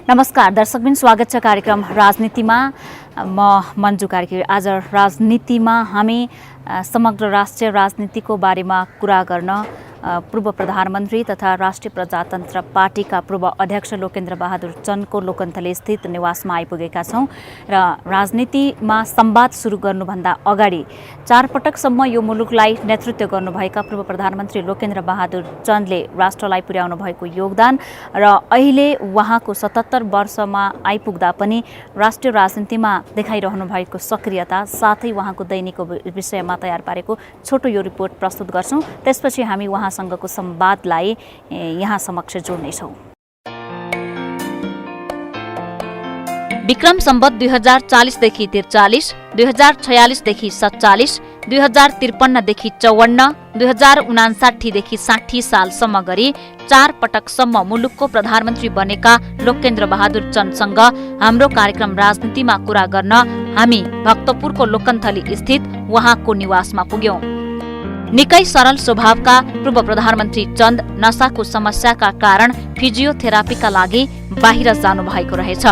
नमस्कार दर्शकबिन, स्वागत छ कार्यक्रम राजनीतिमा। म मन्जु कार्की। आज राजनीतिमा हामी समग्र राष्ट्रिय राजनीतिको बारेमा कुरा गर्न पूर्व प्रधानमन्त्री तथा राष्ट्रिय प्रजातन्त्र पार्टीका पूर्व अध्यक्ष लोकेन्द्र बहादुर चन्दको लोकन्थली स्थित निवासमा आइपुगेका छौँ र राजनीतिमा संवाद सुरु गर्नुभन्दा अगाडि 4 पटकसम्म यो मुलुकलाई नेतृत्व गर्नुभएका पूर्व प्रधानमन्त्री लोकेन्द्र बहादुर चन्दले राष्ट्रलाई पुर्याउनु भएको योगदान र अहिले उहाँको 77 वर्षमा आइपुग्दा पनि राष्ट्रिय राजनीतिमा देखाइरहनु भएको सक्रियता साथै उहाँको दैनिकको विषयमा तयार पारेको छोटो यो रिपोर्ट प्रस्तुत गर्छौँ। त्यसपछि हामी उहाँसँगको संवादलाई यहाँ समक्ष जोड्नेछौँ। विक्रम सम्वत 2040 देखि 43, 2046 देखि 47, 2053 देखि 54, 2059 देखि 60 सालसम्म गरी 4 पटकसम्म मुलुकको प्रधानमन्त्री बनेका लोकेन्द्र बहादुर चन्दसँग हाम्रो कार्यक्रम राजनीतिमा कुरा गर्न हामी भक्तपुरको लोकन्थली स्थित उहाँको निवासमा पुग्यौं। निकै सरल स्वभावका पूर्व प्रधानमन्त्री चन्द नशाको समस्याका कारण फिजियोथेरापीका लागि बाहिर जानुभएको रहेछ।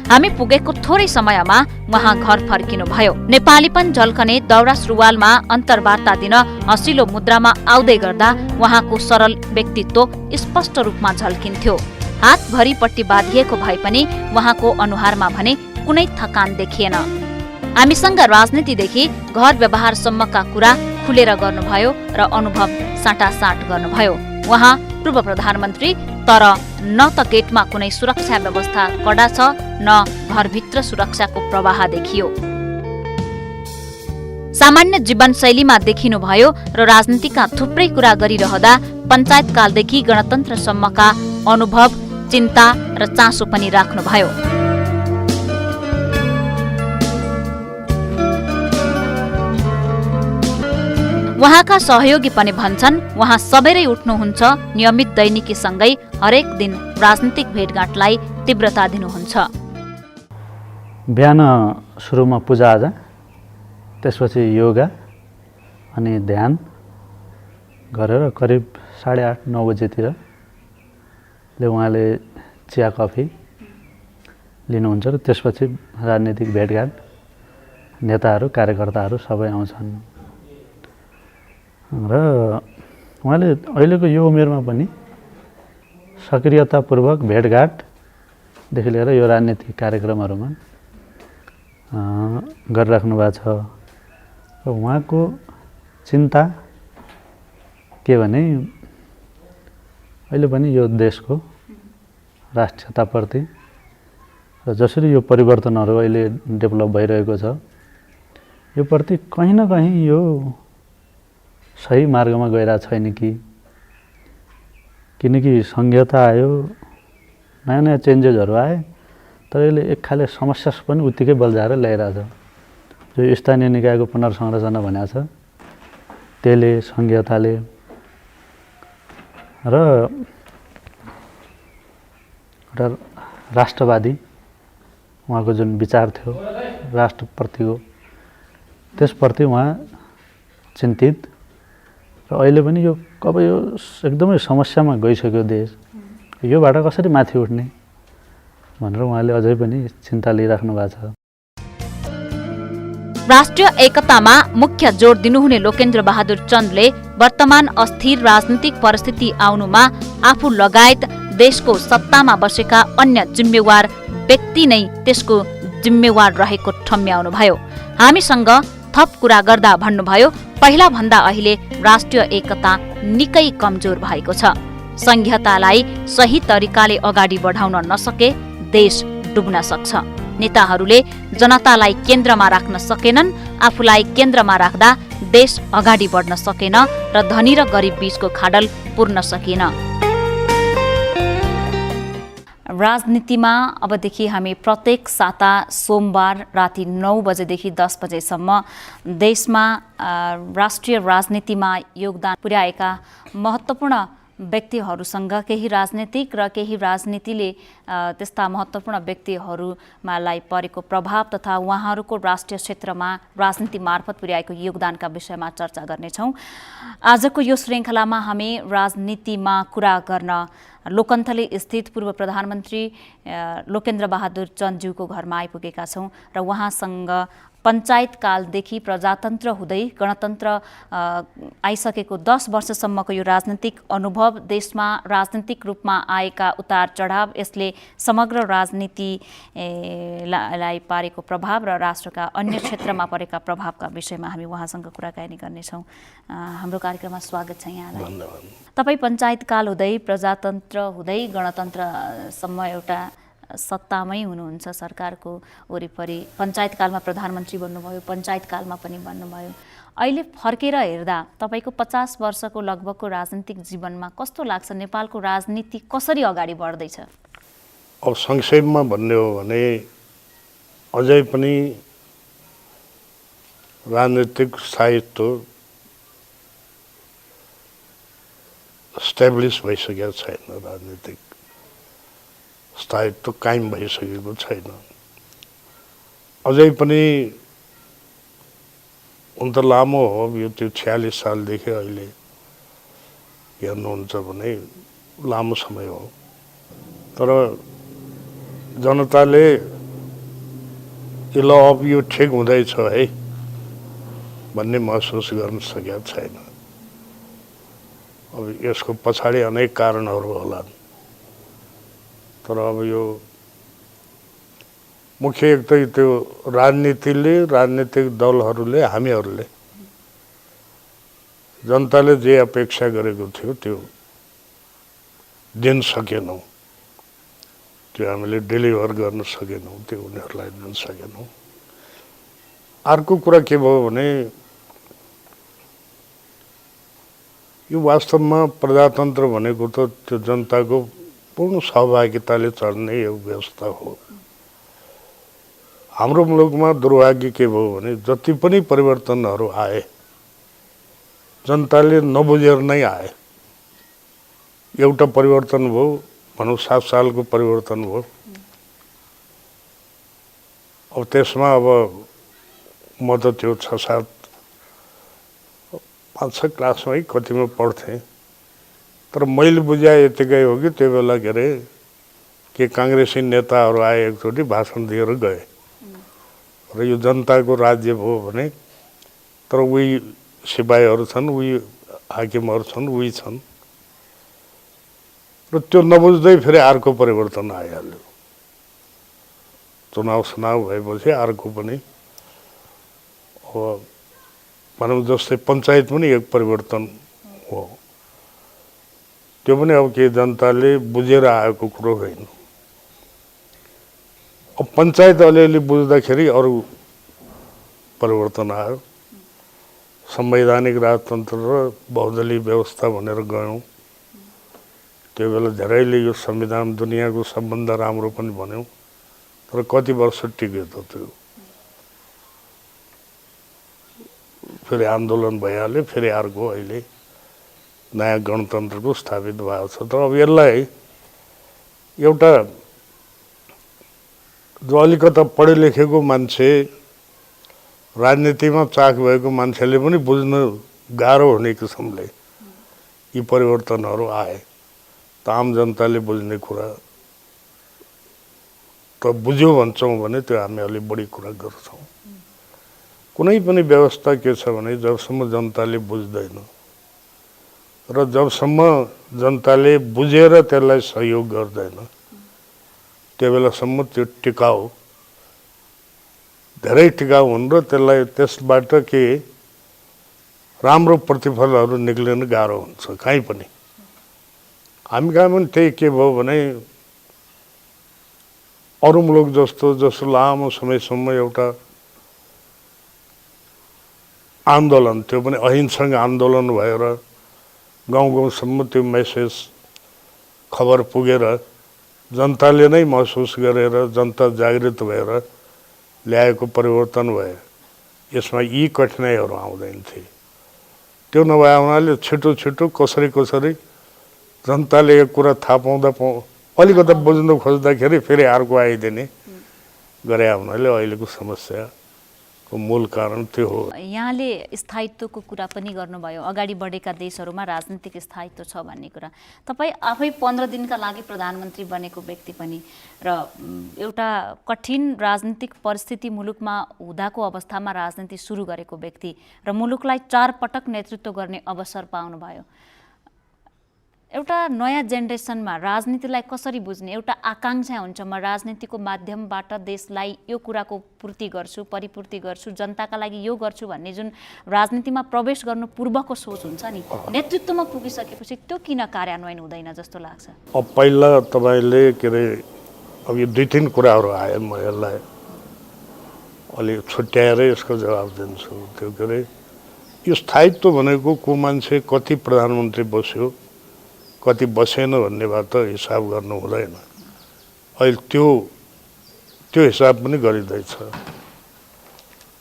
हामी पुगेको थोरै समयमा उहाँ घर फर्किनुभयो। नेपालीपन झल्कने दौरा सुरुवालमा अन्तर्वार्ता दिन हँसिलो मुद्रामा आउँदै गर्दा उहाँको सरल व्यक्तित्व स्पष्ट रूपमा झल्किन्थ्यो। हातभरिपट्टि बाँधिएको भए पनि उहाँको अनुहारमा भने कुनै थकान देखिएन। हामीसँग राजनीतिदेखि घर व्यवहारसम्मका कुरा खुलेर गर्नुभयो र अनुभव साटासाट गर्नुभयो। उहाँ पूर्व प्रधानमन्त्री, तर न त गेटमा कुनै सुरक्षा व्यवस्था कडा छ न घरभित्र सुरक्षाको प्रवाह देखियो। सामान्य जीवनशैलीमा देखिनुभयो र राजनीतिका थुप्रै कुरा गरिरहँदा पञ्चायतकालदेखि गणतन्त्रसम्मका अनुभव, चिन्ता र चासो पनि राख्नुभयो। उहाँका सहयोगी पनि भन्छन् उहाँ सबैरै उठ्नुहुन्छ, नियमित दैनिकीसँगै हरेक दिन राजनीतिक भेटघाटलाई तीव्रता दिनुहुन्छ। बिहान सुरुमा पूजाआजा, त्यसपछि योगा अनि ध्यान गरेर करिब 8:30-9 बजेतिर उहाँले चिया कफी लिनुहुन्छ र त्यसपछि राजनीतिक भेटघाट, नेताहरू कार्यकर्ताहरू सबै आउँछन् र उहाँले अहिलेको यो उमेरमा पनि सक्रियतापूर्वक भेटघाटदेखि लिएर यो राजनीतिक कार्यक्रमहरूमा गरिराख्नु भएको छ। र उहाँको चिन्ता के भने अहिले पनि यो देशको राष्ट्रियताप्रति र जसरी यो परिवर्तनहरू अहिले डेभलप भइरहेको छ यो प्रति कहीँ न कहीँ यो सही मार्गमा गइरहेको छैन कि, किनकि संघीयता आयो, नयाँ नयाँ चेन्जेसहरू आए, तर यसले एक खाले समस्या पनि उत्तिकै बल्झाएर ल्याइरहेछ। जो स्थानीय निकायको पुनर्संरचना भनेको छ त्यसले, संघीयताले र एउटा राष्ट्रवादी उहाँको जुन विचार थियो राष्ट्रप्रतिको, त्यसप्रति उहाँ चिन्तित र अहिले पनि यो कब यो एकदमै समस्यामा गइसक्यो देश, योबाट कसरी माथि उठ्ने भनेर उहाँले अझै पनि चिन्ता लिइराख्नु भएको छ। राष्ट्रिय एकतामा मुख्य जोड दिनुहुने लोकेन्द्र बहादुर चन्दले वर्तमान अस्थिर राजनीतिक परिस्थिति आउनुमा आफू लगायत देशको सत्तामा बसेका अन्य जिम्मेवार व्यक्ति नै त्यसको जिम्मेवार रहेको ठम्म्याउनुभयो। हामीसँग थप कुरा गर्दा भन्नुभयो, पहिला भन्दा अहिले राष्ट्रिय एकता निकै कमजोर भएको छ। संघीयतालाई सही तरिकाले अगाडि बढाउन नसके देश डुब्न सक्छ। नेताहरूले जनतालाई केन्द्रमा राख्न सकेनन्, आफूलाई केन्द्रमा राख्दा देश अगाडि बढ्न सकेन र धनी र गरिब बीचको खाडल पुर्न सकेन। राजनीतिमा अबदेखि हामी प्रत्येक साता सोमबार राति 9 बजेदेखि 10 बजेसम्म देशमा राष्ट्रिय राजनीतिमा योगदान पुर्याएका महत्त्वपूर्ण व्यक्तिहरूसँग केही राजनीतिक र केही राजनीतिले त्यस्ता महत्त्वपूर्ण व्यक्तिहरूलाई परेको प्रभाव तथा उहाँहरूको राष्ट्रिय क्षेत्रमा राजनीति मार्फत पुर्याएको योगदानका विषयमा चर्चा गर्नेछौँ। आजको यो श्रृङ्खलामा हामी राजनीतिमा कुरा गर्न लोकन्थली स्थित पूर्व प्रधानमन्त्री लोकेन्द्र बहादुर चन्दज्यूको घरमा आइपुगेका छौँ र उहाँसँग पञ्चायत कालदेखि प्रजातन्त्र हुँदै गणतन्त्र आइसकेको 10 वर्षसम्मको यो राजनीतिक अनुभव, देशमा राजनीतिक रूपमा आएका उतार चढाव, यसले समग्र राजनीतिलाई पारेको प्रभाव र राष्ट्रका अन्य क्षेत्रमा परेका प्रभावका विषयमा हामी उहाँसँग कुराकानी गर्नेछौँ। हाम्रो कार्यक्रममा स्वागत छ यहाँलाई। तपाईँ पञ्चायत काल हुँदै प्रजातन्त्र हुँदै गणतन्त्रसम्म एउटा सत्तामै हुनुहुन्छ, सरकारको वरिपरि। पञ्चायत कालमा प्रधानमन्त्री बन्नुभयो, पञ्चायत कालमा पनि बन्नुभयो। अहिले फर्केर हेर्दा तपाईँको 50 वर्षको लगभगको राजनीतिक जीवनमा कस्तो लाग्छ? नेपालको राजनीति कसरी अगाडि बढ्दैछ? अब संक्षेपमा भन्ने हो भने अझै पनि राजनीतिक स्थायित्व स्ट्याब्लिस भइसकेको छैन, राजनीतिक स्थायित्व कायम भइसकेको छैन। अझै पनि हुन त लामो हो, यो त्यो 46 सालदेखि अहिले हेर्नुहुन्छ भने लामो समय हो, तर जनताले ल अब यो ठिक हुँदैछ है भन्ने महसुस गर्न सकेका छैन। अब यसको पछाडि अनेक कारणहरू होलान्, तर अब यो मुख्य एक त त्यो राजनीतिले, राजनीतिक दलहरूले, हामीहरूले जनताले जे अपेक्षा गरेको थियो त्यो दिन सकेनौँ, त्यो हामीले डेलिभर गर्न सकेनौँ, त्यो उनीहरूलाई दिन सकेनौँ। अर्को कुरा के भयो भने यो वास्तवमा प्रजातन्त्र भनेको त त्यो जनताको पूर्ण सहभागिताले चल्ने यो व्यवस्था हो। हाम्रो मुलुकमा दुर्भाग्य के भयो भने जति पनि परिवर्तनहरू आए जनताले नबुझेर नै आए। एउटा परिवर्तन भयो, भनौँ 7 सालको परिवर्तन भयो। अब त्यसमा अब म त त्यो 6-7 5-6 क्लासमै कतिमा पढ्थेँ, तर मैले बुझाए यतिकै हो कि त्यो बेला के अरे के काङ्ग्रेसी नेताहरू आए, एकचोटि भाषण दिएर गए र यो जनताको राज्य भयो भने, तर उही सिपाहीहरू छन्, उही हाकिमहरू छन्, उही छन् र त्यो नबुझ्दै फेरि अर्को परिवर्तन आइहाल्यो। चुनाव भएपछि अर्को पनि अब भनौँ जस्तै पञ्चायत पनि एक परिवर्तन हो, त्यो पनि अब के जनताले बुझेर आएको कुरो होइन। अब पञ्चायत अलिअलि बुझ्दाखेरि अरू परिवर्तन आयो। संवैधानिक राजतन्त्र र बहुदलीय व्यवस्था भनेर गयौँ। त्यो बेला धेरैले यो संविधान दुनियाँको सबभन्दा राम्रो पनि भन्यौँ, तर कति वर्ष टिक्यो त त्यो? फेरि आन्दोलन भइहाल्यो, फेरि अर्को अहिले नयाँ गणतन्त्रको स्थापित भएको छ। तर अब यसलाई एउटा जो अलिकता पढे लेखेको मान्छे, राजनीतिमा चाख भएको मान्छेले पनि बुझ्न गाह्रो हुने किसिमले यी परिवर्तनहरू आए। त आम जनताले बुझ्ने कुरा त बुझ्यो भन्छौँ भने त्यो हामी अलिक बढी कुरा गर्छौँ। कुनै पनि व्यवस्था के छ भने जबसम्म जनताले बुझ्दैन र जबसम्म जनताले बुझेर त्यसलाई सहयोग गर्दैन त्यो बेलासम्म त्यो टिकाउ धेरै टिकाउ हुन् र त्यसबाट के राम्रो प्रतिफलहरू निक्लिन गाह्रो हुन्छ कहीँ पनि। हामी कहाँ पनि त्यही के भयो भने अरू मुलुक जस्तो लामो समयसम्म एउटा आन्दोलन, त्यो पनि अहिंसक आन्दोलन भएर गाउँसम्म त्यो मेसेज खबर पुगेर जनताले नै महसुस गरेर जनता जागृत भएर ल्याएको परिवर्तन भयो। यसमा यी कठिनाइहरू आउँदैन थिए। त्यो नभए हुनाले छिटो कसरी जनताले यो कुरा थाहा पाउँदा अलिकता बुझ्नु खोज्दाखेरि फेरि अर्को आइदिने गरे हुनाले अहिलेको समस्याको मूल कारण त्यो हो। यहाँले स्थायित्वको कुरा पनि गर्नुभयो, अगाडि बढेका देशहरूमा राजनीतिक स्थायित्व छ भन्ने कुरा। तपाईँ आफै 15 दिनका लागि प्रधानमन्त्री बनेको व्यक्ति पनि र एउटा कठिन राजनीतिक परिस्थिति मुलुकमा हुँदाको अवस्थामा राजनीति सुरु गरेको व्यक्ति र मुलुकलाई 4 पटक नेतृत्व गर्ने अवसर पाउनुभयो। एउटा नयाँ जेनेरेसनमा राजनीतिलाई कसरी बुझ्ने एउटा आकाङ्क्षा हुन्छ, म राजनीतिको माध्यमबाट देशलाई यो कुराको पूर्ति गर्छु, परिपूर्ति गर्छु, जनताका लागि यो गर्छु भन्ने जुन राजनीतिमा प्रवेश गर्नु पूर्वको सोच हुन्छ नि, नेतृत्वमा पुगिसकेपछि त्यो किन कार्यान्वयन हुँदैन जस्तो लाग्छ? अब पहिला तपाईँले के अरे अब यो 2-3 कुराहरू आए, म यसलाई अलि छुट्याएर यसको जवाब दिन्छु। त्यो के अरे यो स्थायित्व भनेको को मान्छे कति प्रधानमन्त्री बस्यो कति बसेन भन्नेबाट हिसाब गर्नु हुँदैन। अहिले त्यो हिसाब पनि गरिँदैछ।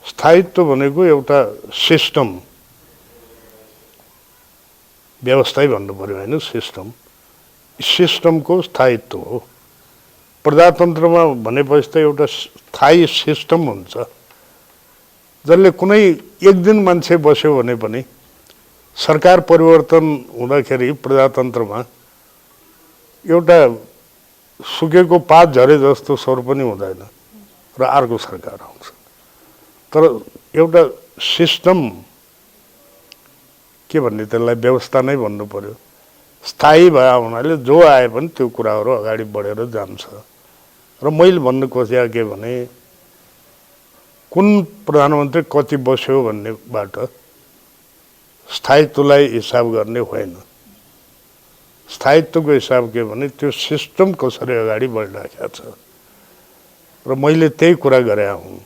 स्थायित्व भनेको एउटा सिस्टम, व्यवस्थै भन्नु पर्यो होइन, सिस्टमको स्थायित्व हो। प्रजातन्त्रमा भनेपछि त एउटा स्थायी सिस्टम हुन्छ जसले कुनै एक दिन मान्छे बस्यो भने पनि सरकार परिवर्तन हुँदाखेरि प्रजातन्त्रमा एउटा सुकेको पात झरे जस्तो स्वर पनि हुँदैन र अर्को सरकार आउँछ। तर एउटा सिस्टम के भन्ने, त्यसलाई व्यवस्था नै भन्नु पर्यो, स्थायी भए हुनाले जो आए पनि त्यो कुराहरू अगाडि बढेर जान्छ। र मैले भन्नु खोजेको के भने कुन प्रधानमन्त्री कति बस्यो भन्नेबाट स्थायित्वलाई हिसाब गर्ने होइन। स्थायित्वको हिसाब के भने त्यो सिस्टम कसरी अगाडि बढिरहेको छ र मैले त्यही कुरा गरे हुँ।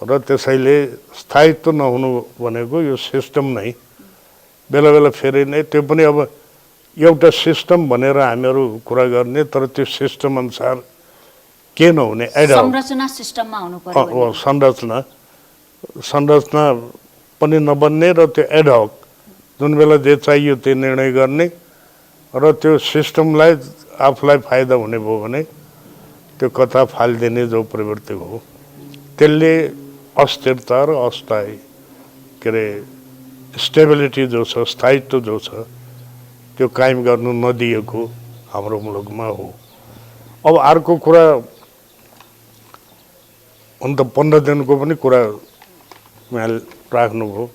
र त्यसैले स्थायित्व नहुनु भनेको यो सिस्टम नै बेला बेला फेरि नै त्यो पनि अब एउटा सिस्टम भनेर हामीहरू कुरा गर्ने, तर त्यो सिस्टम अनुसार के नहुने, संरचना सिस्टममा हुनु पर्यो। संरचना पनि नबन्ने र त्यो एडहक जुन बेला जे चाहियो त्यो निर्णय गर्ने र त्यो सिस्टमलाई आफूलाई फाइदा हुने भयो भने त्यो कता फालिदिने जो प्रवृत्ति हो त्यसले अस्थिरता र अस्थायी के अरे स्टेबिलिटी जो छ, स्थायित्व जो छ त्यो कायम गर्नु नदिएको हाम्रो मुलुकमा हो। अब अर्को कुरा अन्त 15 दिनको पनि कुरा यहाँ राख्नुभयो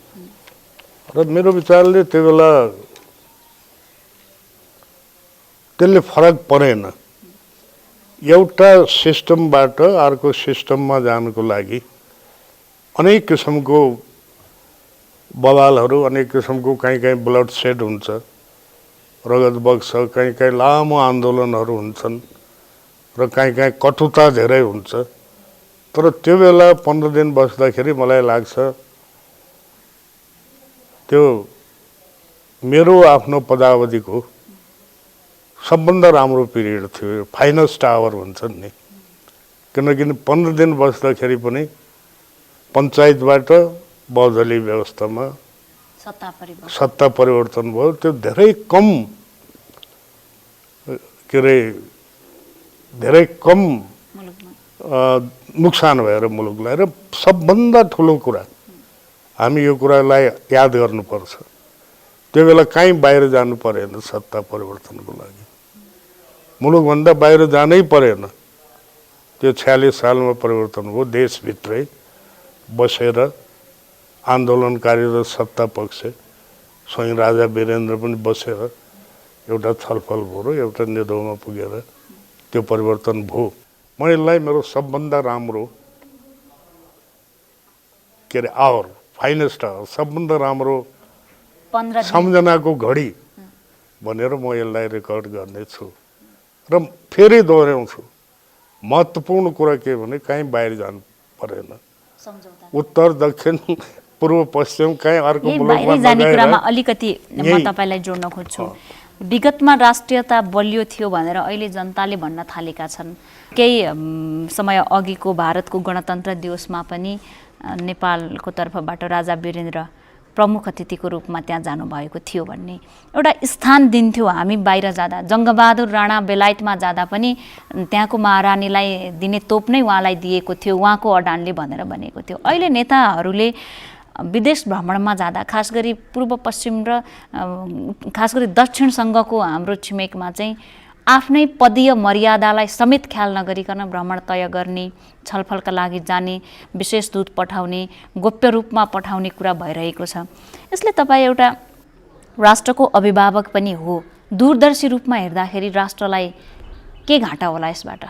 र मेरो विचारले त्यो बेला त्यसले फरक परेन। एउटा सिस्टमबाट अर्को सिस्टममा जानको लागि अनेक किसिमको बवालहरू, अनेक किसिमको कहीँ ब्लड सेड हुन्छ, रगत बग्छ, कहीँ लामो आन्दोलनहरू हुन्छन् र कहीँ कटुता धेरै हुन्छ। तर त्यो बेला 15 दिन बस्दाखेरि मलाई लाग्छ त्यो मेरो आफ्नो पदावधिको सबभन्दा राम्रो पिरियड थियो, फाइनेस्ट आवर भन्छन् नि। किनकि 15 दिन बस्दाखेरि पनि पञ्चायतबाट बहुदलीय व्यवस्थामा सत्ता परिवर्तन भयो। त्यो धेरै कम के अरे धेरै कम नुकसान भएर मुलुकलाई। र सबभन्दा ठुलो कुरा हामी यो कुरालाई याद गर्नुपर्छ, त्यो बेला कहीँ बाहिर जानु परेन सत्ता परिवर्तनको लागि, मुलुकभन्दा बाहिर जानै परेन। त्यो 46 सालमा परिवर्तन भयो, देशभित्रै बसेर आन्दोलनकारी र सत्ता पक्ष स्वयं राजा वीरेन्द्र पनि बसेर एउटा छलफल भयो र एउटा निर्णयमा पुगेर त्यो परिवर्तन भयो। मलाई मेरो सबभन्दा राम्रो के अरे आवर, फाइनेस्ट आवर, सबभन्दा राम्रो सम्झनाको घडी भनेर म यसलाई रेकर्ड गर्नेछु। र फेरि दोहोऱ्याउँछु, महत्त्वपूर्ण कुरा के भने कहीँ बाहिर जानु परेन, उत्तर दक्षिण पूर्व पश्चिम कहीँ अर्को मुलुकमा जाने कुरामा अलिकति म तपाईलाई जोड्न खोज्छु। विगतमा राष्ट्रियता बलियो थियो भनेर अहिले जनताले भन्न थालेका छन्। केही समय अघिको भारतको गणतन्त्र दिवसमा पनि नेपालको तर्फबाट राजा वीरेन्द्र प्रमुख अतिथिको रूपमा त्यहाँ जानुभएको थियो भन्ने एउटा स्थान दिन्थ्यो। हामी बाहिर जाँदा जङ्गबहादुर राणा बेलायतमा जाँदा पनि त्यहाँको महारानीलाई दिने तोप नै उहाँलाई दिएको थियो, उहाँको अडानले भनेर भनेको थियो। अहिले नेताहरूले विदेश भ्रमणमा जाँदा खास गरी पूर्व पश्चिम र खास गरी दक्षिणसँगको हाम्रो छिमेकमा चाहिँ आफ्नै पदीय मर्यादालाई समेत ख्याल नगरिकन भ्रमण तय गर्ने, छलफलका लागि जाने, विशेष दूत पठाउने, गोप्य रूपमा पठाउने कुरा भइरहेको छ। यसले तपाईँ एउटा राष्ट्रको अभिभावक पनि हो, दूरदर्शी रूपमा हेर्दाखेरि राष्ट्रलाई के घाटा होला यसबाट?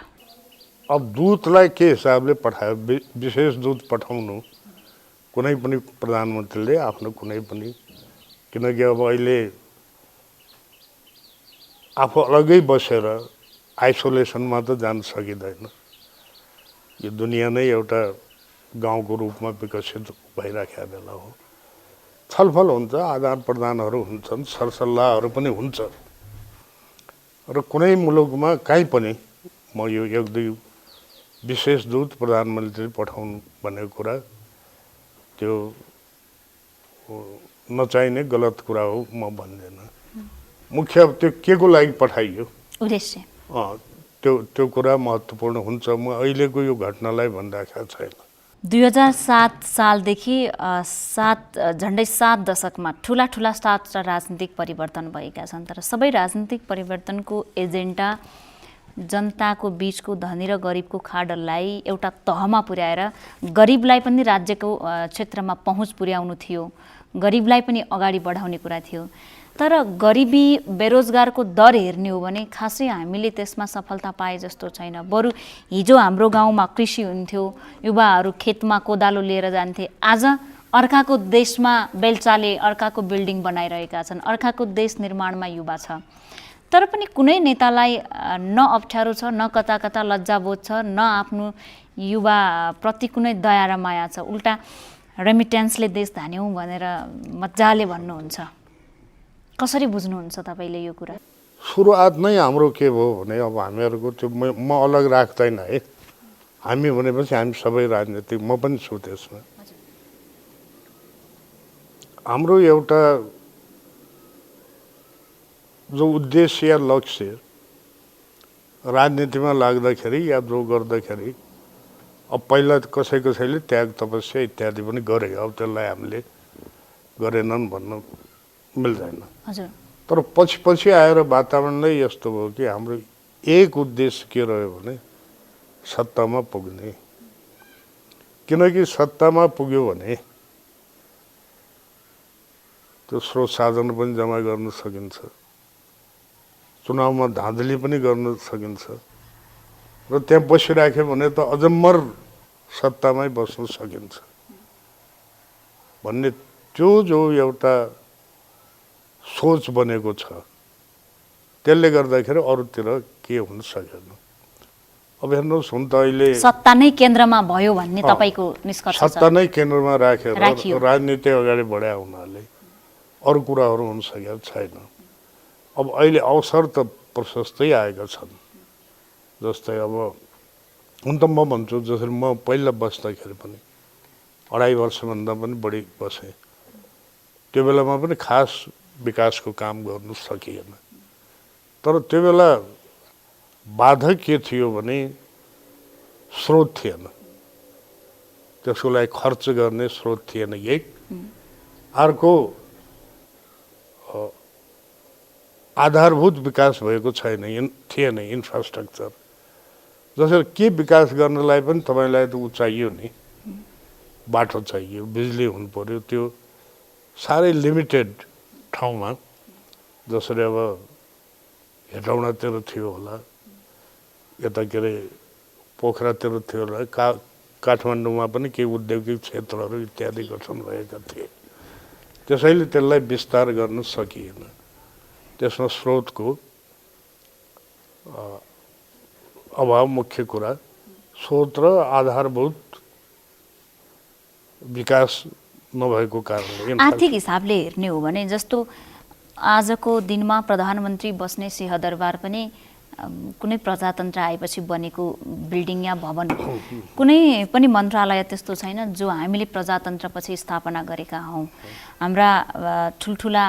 अब दूतलाई के हिसाबले पठायो, विशेष दूत पठाउनु कुनै पनि प्रधानमन्त्रीले आफ्नो कुनै पनि, किनकि अब अहिले आफू अलग्गै बसेर आइसोलेसनमा त जान सकिँदैन। यो दुनियाँ नै एउटा गाउँको रूपमा विकसित भइराखेको बेला हो। छलफल हुन्छ, आदान प्रदानहरू हुन्छन्, सरसल्लाहहरू पनि हुन्छ र कुनै मुलुकमा कहीँ पनि म यो एक दुई विशेष दूत प्रधानमन्त्री पठाउनु भन्ने कुरा त्यो नचाहिने गलत कुरा हो म भन्दैन। मुख्य त्यो के को लागि पठाइयो उद्देश्य त्यो कुरा महत्त्वपूर्ण हुन्छ। म अहिलेको यो घटनालाई भन्दाखेरि छैन। 2007 सालदेखि झन्डै 7 दशकमा ठुला 7 राजनीतिक परिवर्तन भएका छन्, तर सबै राजनीतिक परिवर्तनको एजेन्डा जनताको बीचको धनी र गरिबको खाडललाई एउटा तहमा पुर्याएर गरिबलाई पनि राज्यको क्षेत्रमा पहुँच पुर्याउनु थियो, गरिबलाई पनि अगाडि बढाउने कुरा थियो। तर गरिबी बेरोजगारको दर हेर्ने हो भने खासै हामीले त्यसमा सफलता पाए जस्तो छैन। बरु हिजो हाम्रो गाउँमा कृषि हुन्थ्यो, युवाहरू खेतमा कोदालो लिएर जान्थे, आज अर्काको देशमा बेल्चाले अर्काको बिल्डिङ बनाइरहेका छन्, अर्काको देश निर्माणमा युवा छ। तर पनि कुनै नेतालाई न अप्ठ्यारो छ, न कता कता लज्जाबोध छ, न आफ्नो युवाप्रति कुनै दया र माया छ। उल्टा रेमिटेन्सले देश धान्यौँ भनेर मजाले भन्नुहुन्छ। कसरी बुझ्नुहुन्छ तपाईँले यो कुरा? सुरुवात नै हाम्रो के भयो भने अब हामीहरूको त्यो म अलग राख्दैन है। हामी भनेपछि हामी सबै राजनीतिक, म पनि छु त्यसमा। हाम्रो एउटा जो उद्देश्य या लक्ष्य राजनीतिमा लाग्दाखेरि या जो गर्दाखेरि, अब पहिला कसैले त्याग तपस्या इत्यादि पनि गरे, अब त्यसलाई हामीले गरेनन् भन्न मिल्दैन। तर पछि आएर वातावरण नै यस्तो भयो कि हाम्रो एक उद्देश्य के रह्यो भने सत्तामा पुग्ने। किनकि सत्तामा पुग्यो भने त्यो स्रोत साधन पनि जम्मा गर्न सकिन्छ, चुनावमा धाँधली पनि गर्न सकिन्छ र त्यहाँ बसिराख्यो भने त अजम्मर सत्तामै बस्न सकिन्छ भन्ने त्यो जो एउटा सोच बनेको छ, त्यसले गर्दाखेरि अरूतिर के हुन सकेन। अब हेर्नुहोस्, हुन त अहिले सत्ता नै केन्द्रमा भयो भन्ने तपाईँको निष्कर्ष छ? सत्ता नै केन्द्रमा राखेर राजनीति अगाडि बढाए हुनाले अरू कुराहरू हुन सकेको छैन। अब अहिले अवसर त प्रशस्तै आएका छन्। जस्तै अब हुन त म भन्छु, जसरी म पहिला बस्दाखेरि पनि 2.5 वर्षभन्दा पनि बढी बसेँ, त्यो बेलामा पनि खास विकासको काम गर्नु सकिएन। तर त्यो बेला बाधक के थियो भने स्रोत थिएन, त्यसको लागि खर्च गर्ने स्रोत थिएन। एक अर्को आधारभूत विकास भएको थिएन, इन्फ्रास्ट्रक्चर। जसरी के विकास गर्नलाई पनि तपाईँलाई त ऊ चाहियो नि, बाटो चाहियो, बिजुली हुनु पर्यो। त्यो साह्रै लिमिटेड ठाउँमा, जसरी अब हेटौँडातिर थियो होला, यता के अरे पोखरातिर थियो होला, काठमाडौँमा पनि केही औद्योगिक क्षेत्रहरू इत्यादि गठन भएका थिए। त्यसैले त्यसलाई विस्तार गर्न सकिएन। त्यसमा स्रोतको अभाव मुख्य कुरा, स्रोत र आधारभूत विकास नभएको कारणले। आर्थिक हिसाबले हेर्ने हो भने जस्तो आजको दिनमा प्रधानमन्त्री बस्ने सिंहदरबार पनि कुनै प्रजातन्त्र आएपछि बनेको बिल्डिङ या भवन कुनै पनि मन्त्रालय त्यस्तो छैन जो हामीले प्रजातन्त्रपछि स्थापना गरेका हौँ। हाम्रा ठुल्ठुला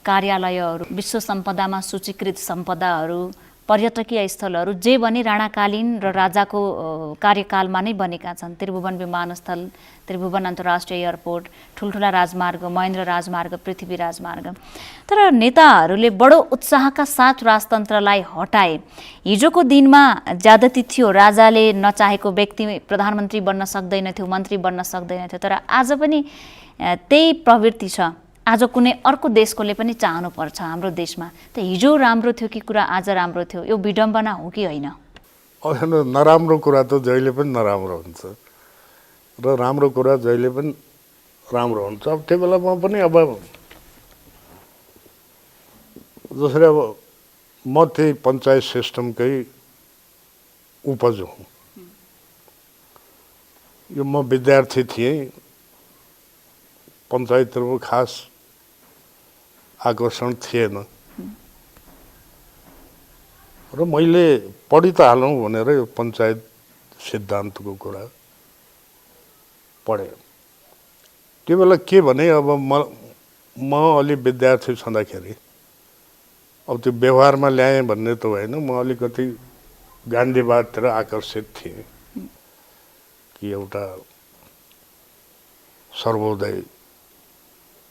कार्यालयहरू, विश्व सम्पदामा सूचीकृत सम्पदाहरू, पर्यटकीय स्थलहरू जे बने राणाकालीन र राजाको कार्यकालमा नै बनेका छन्। त्रिभुवन विमानस्थल, त्रिभुवन अन्तर्राष्ट्रिय एयरपोर्ट, ठुल्ठुला राजमार्ग, महेन्द्र राजमार्ग, पृथ्वी राजमार्ग। तर नेताहरूले बडो उत्साहका साथ राजतन्त्रलाई हटाए। हिजोको दिनमा ज्यादती थियो, राजाले नचाहेको व्यक्ति प्रधानमन्त्री बन्न सक्दैनथ्यो, मन्त्री बन्न सक्दैनथ्यो। तर आज पनि त्यही प्रवृत्ति छ। आज कुनै अर्को देशकोले पनि चाहनुपर्छ हाम्रो देशमा। त हिजो राम्रो थियो कि कुरा आज राम्रो थियो, यो विडम्बना हो कि होइन? नराम्रो कुरा त जहिले पनि नराम्रो हुन्छ र राम्रो कुरा जहिले पनि राम्रो हुन्छ। अब त्यो बेलामा पनि अब जसरी अब म त्यही पञ्चायत सिस्टमकै उपज हुँ। यो म विद्यार्थी थिएँ, पञ्चायतहरूको खास आकर्षण थिएन र मैले पढि त हालौँ भनेर यो पञ्चायत सिद्धान्तको कुरा पढेँ। त्यो बेला के भने अब म अलि विद्यार्थी छँदाखेरि अब त्यो व्यवहारमा ल्याएँ भन्ने त होइन, म अलिकति गान्धीवादतिर आकर्षित थिएँ कि एउटा सर्वोदय,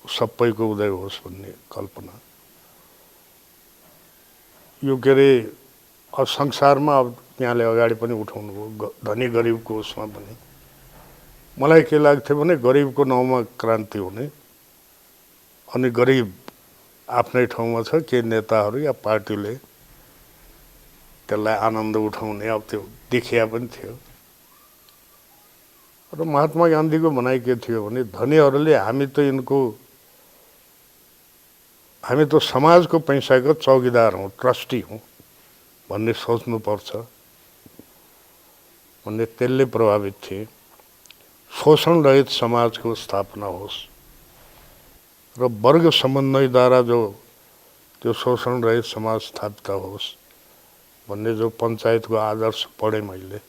सबैको उदय होस् भन्ने कल्पना। यो के अरे अब संसारमा अब यहाँले अगाडि पनि उठाउनु भयो धनी गरिबको उसमा पनि मलाई के लाग्थ्यो भने गरिबको नाउँमा क्रान्ति हुने अनि गरिब आफ्नै ठाउँमा छ, के नेताहरू या पार्टीले त्यसलाई आनन्द उठाउने अब त्यो देखिया पनि थियो। र महात्मा गान्धीको भनाइ के थियो भने धनीहरूले हामी त समाजको पैसाको चौकीदार हौँ, ट्रस्टी हौँ भन्ने सोच्नुपर्छ भन्ने त्यसले प्रभावित थिए। शोषण रहित समाजको स्थापना होस् र वर्ग समन्वयद्वारा जो त्यो शोषण रहित समाज स्थापित होस् भन्ने जो पञ्चायतको आदर्श पढेँ मैले,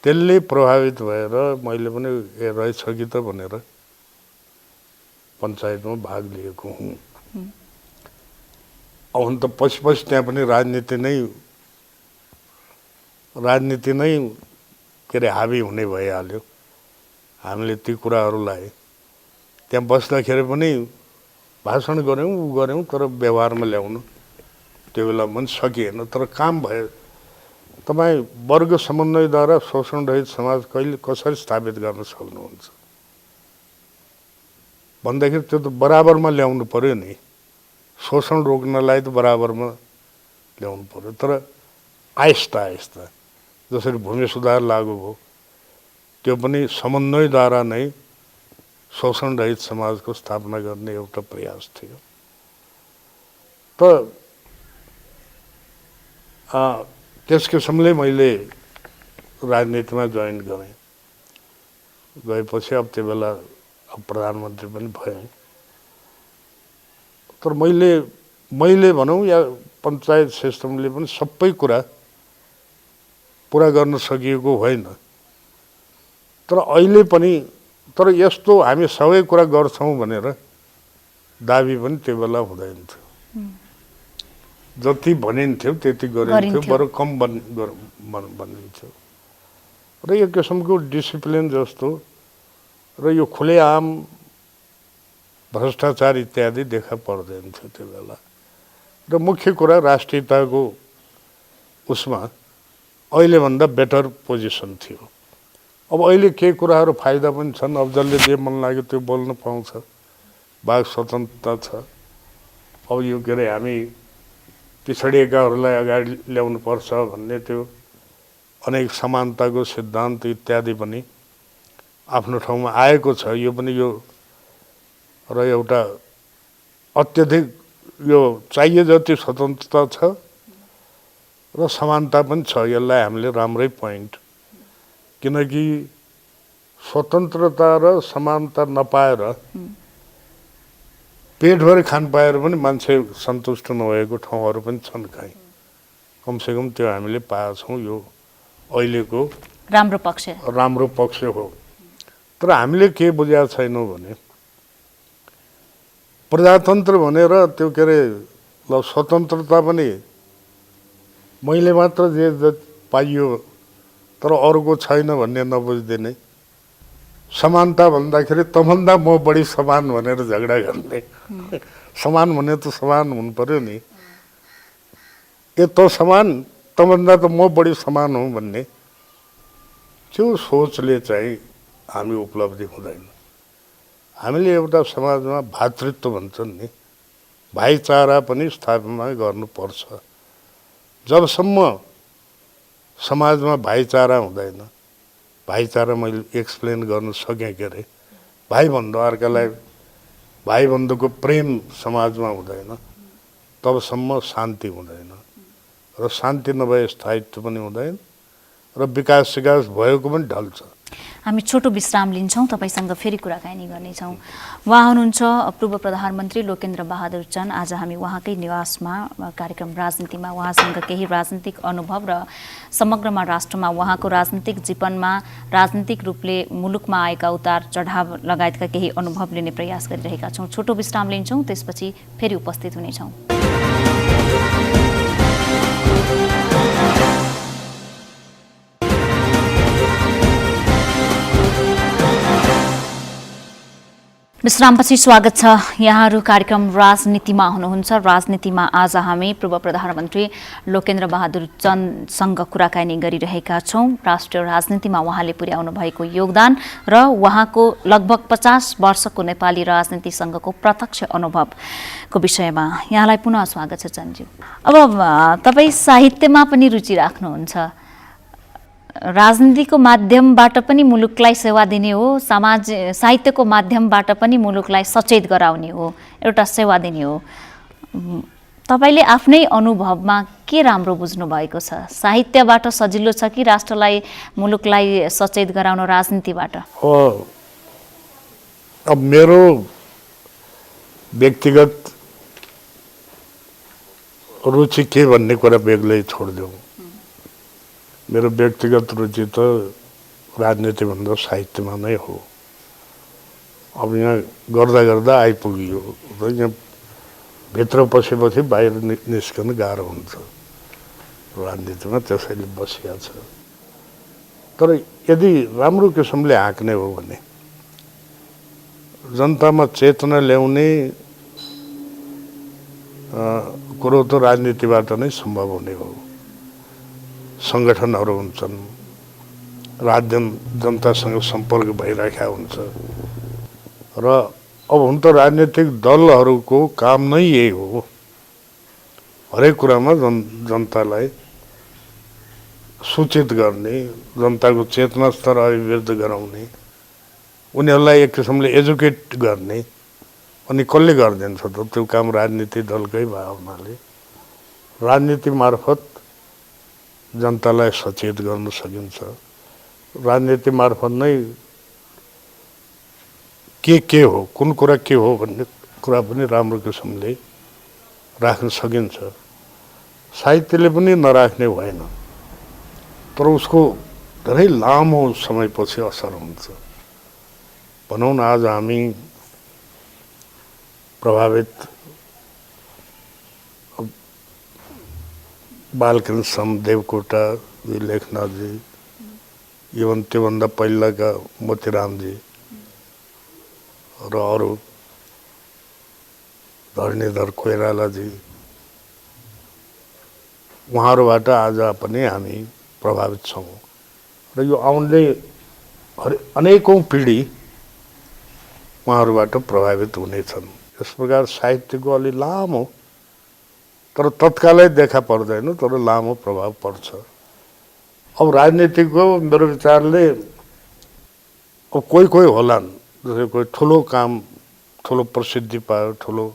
त्यसले प्रभावित भएर मैले पनि रहेछ कि त भनेर पञ्चायतमा भाग लिएको हुँ। अब हुन त पछि त्यहाँ पनि राजनीति नै के अरे हाबी हुने भइहाल्यो। हामीले ती कुराहरूलाई त्यहाँ बस्दाखेरि पनि भाषण गऱ्यौँ, तर व्यवहारमा ल्याउनु त्यो बेला पनि सकिएन। तर काम भयो। तपाईँ वर्ग समन्वयद्वारा शोषण रहित समाज कसरी स्थापित गर्न सक्नुहुन्छ भन्दाखेरि त्यो त बराबरमा ल्याउनु पर्यो नि। शोषण रोक्नलाई त बराबरमा ल्याउनु पर्यो। तर आहिस्ता जसरी भूमि सुधार लागू भयो त्यो पनि समन्वयद्वारा नै शोषण रहित समाजको स्थापना गर्ने एउटा प्रयास थियो। त त्यस किसिमले मैले राजनीतिमा जोइन गरेँ। गएपछि अब त्यो बेला प्रधानमन्त्री पनि भएँ। तर मैले भनौँ या पञ्चायत सिस्टमले पनि सबै कुरा पुरा गर्न सकिएको होइन। तर अहिले पनि तर यस्तो हामी सबै कुरा गर्छौँ भनेर दाबी पनि त्यो बेला हुँदैन थियो। जति भनिन्थ्यो त्यति गरिन्थ्यो, बरु कम भनिन्थ्यो। र यो किसिमको डिसिप्लिन जस्तो र यो खुलेआम भ्रष्टाचार इत्यादि देखा पर्दैन थियो त्यो बेला। र मुख्य कुरा राष्ट्रियताको उसमा अहिलेभन्दा बेटर पोजिसन थियो। अब अहिले केही कुराहरू फाइदा पनि छन्। अब जसले जे मन लाग्यो त्यो बोल्न पाउँछ, वाक स्वतन्त्रता छ। अब यो के अरे हामी पिछडिएकाहरूलाई अगाडि ल्याउनुपर्छ भन्ने त्यो अनेक समानताको सिद्धान्त इत्यादि पनि आफ्नो ठाउँमा आएको छ। यो पनि यो र एउटा अत्यधिक यो चाहिए जति स्वतन्त्रता छ र समानता पनि छ। यसलाई हामीले राम्रै पोइन्ट, किनकि स्वतन्त्रता र समानता नपाएर पेटभरि खान पाएर पनि मान्छे सन्तुष्ट नभएको ठाउँहरू पनि छन् कहीँ। कमसेकम त्यो हामीले पाएका छौँ। यो अहिलेको राम्रो पक्ष हो। तर हामीले के बुझेका छैनौँ भने प्रजातन्त्र भनेर त्यो के अरे ल स्वतन्त्रता पनि मैले मात्र जे पाइयो तर अरूको छैन भन्ने नबुझ्दिने, समानता भन्दाखेरि तँभन्दा म बढी समान भनेर झगडा गर्ने। समान भने त समान हुनु पर्यो नि, ए त समान तँभन्दा त म बढी समान हुँ भन्ने त्यो सोचले चाहिँ हामी उपलब्धि हुँदैन। हामीले एउटा समाजमा भातृत्व भन्छन् नि, भाइचारा पनि स्थापना गर्नुपर्छ। जबसम्म समाजमा भाइचारा हुँदैन, भाइचारा मैले एक्सप्लेन गर्न सकेँ के अरे भाइबन्धु अर्कालाई भाइबन्धुको प्रेम समाजमा हुँदैन तबसम्म शान्ति हुँदैन, र शान्ति नभए स्थायित्व पनि हुँदैन, र विकास सिकास भएको पनि ढल्छ। हामी छोटो विश्राम लिन्छौँ, तपाईँसँग फेरि कुराकानी गर्नेछौँ। उहाँ हुनुहुन्छ पूर्व प्रधानमन्त्री लोकेन्द्र बहादुर चन्द। आज हामी उहाँकै निवासमा कार्यक्रम राजनीतिमा उहाँसँग केही राजनीतिक अनुभव र समग्रमा राष्ट्रमा उहाँको राजनीतिक जीवनमा राजनीतिक रूपले मुलुकमा आएका उतार चढाव लगायतका केही अनुभव लिने प्रयास गरिरहेका छौँ। छोटो विश्राम लिन्छौँ, त्यसपछि फेरि उपस्थित हुनेछौँ। विश्रामपछि स्वागत छ। यहाँहरू कार्यक्रम राजनीतिमा हुनुहुन्छ। राजनीतिमा आज हामी पूर्व प्रधानमन्त्री लोकेन्द्र बहादुर चन्दसँग कुराकानी गरिरहेका छौँ। राष्ट्रिय राजनीतिमा उहाँले पुर्याउनु भएको योगदान र उहाँको लगभग 50 वर्षको नेपाली राजनीतिसँगको प्रत्यक्ष अनुभवको विषयमा यहाँलाई पुनः स्वागत छ चन्दज्यू। अब तपाईँ साहित्यमा पनि रुचि राख्नुहुन्छ, राजनीतिको माध्यमबाट पनि मुलुकलाई सेवा दिने हो, साहित्यको माध्यमबाट पनि मुलुकलाई सचेत गराउने हो, एउटा सेवा दिने हो। तपाईँले आफ्नै अनुभवमा के राम्रो बुझ्नु भएको छ? साहित्यबाट सजिलो छ कि राष्ट्रलाई मुलुकलाई सचेत गराउन राजनीतिबाट? अब मेरो व्यक्तिगत रुचि के भन्ने कुरा बेग्लै छोडिदेऊ। मेरो व्यक्तिगत रुचि त राजनीतिभन्दा साहित्यमा नै हो। अब यहाँ गर्दा गर्दा आइपुग्यो र यहाँ भित्र पसेपछि बाहिर निस्कन गाह्रो हुन्छ राजनीतिमा, त्यसैले बसिया छ। तर यदि राम्रो किसिमले हाँक्ने हो भने जनतामा चेतना ल्याउने कुरो त राजनीतिबाट नै सम्भव हुने हो। सङ्गठनहरू हुन्छन्, जनतासँग सम्पर्क भइरहेका हुन्छ, र अब हुन त राजनीतिक दलहरूको काम नै यही हो, हरेक कुरामा जनतालाई सूचित गर्ने, जनताको चेतना स्तर अभिवृद्ध गराउने, उनीहरूलाई एक किसिमले एजुकेट गर्ने। अनि कसले गरिदिन्छ त त्यो काम? राजनीति दलकै भए हुनाले राजनीति मार्फत जनतालाई सचेत गर्न सकिन्छ। राजनीति मार्फत नै के हो, कुन कुरा के हो भन्ने कुरा पनि राम्रो किसिमले राख्न सकिन्छ। साहित्यले पनि नराख्ने भएन, तर उसको धेरै लामो समयपछि असर हुन्छ। भनौँ न आज हामी प्रभावित बालकृष्ण देवकोटा जी, लेखनाथजी, इभन त्योभन्दा पहिलाका मोतीरामजी र अरू धरणीधर कोइरालाजी, उहाँहरूबाट आज पनि हामी प्रभावित छौँ र यो आउने अनेकौँ पिँढी उहाँहरूबाट प्रभावित हुनेछन्। यस प्रकार साहित्यको अलि लामो, तर तत्कालै देखा पर्दैन, तर लामो प्रभाव पर्छ। अब राजनीतिको मेरो विचारले अब कोही होलान्, जस्तै कोही ठुलो काम, ठुलो प्रसिद्धि पायो, ठुलो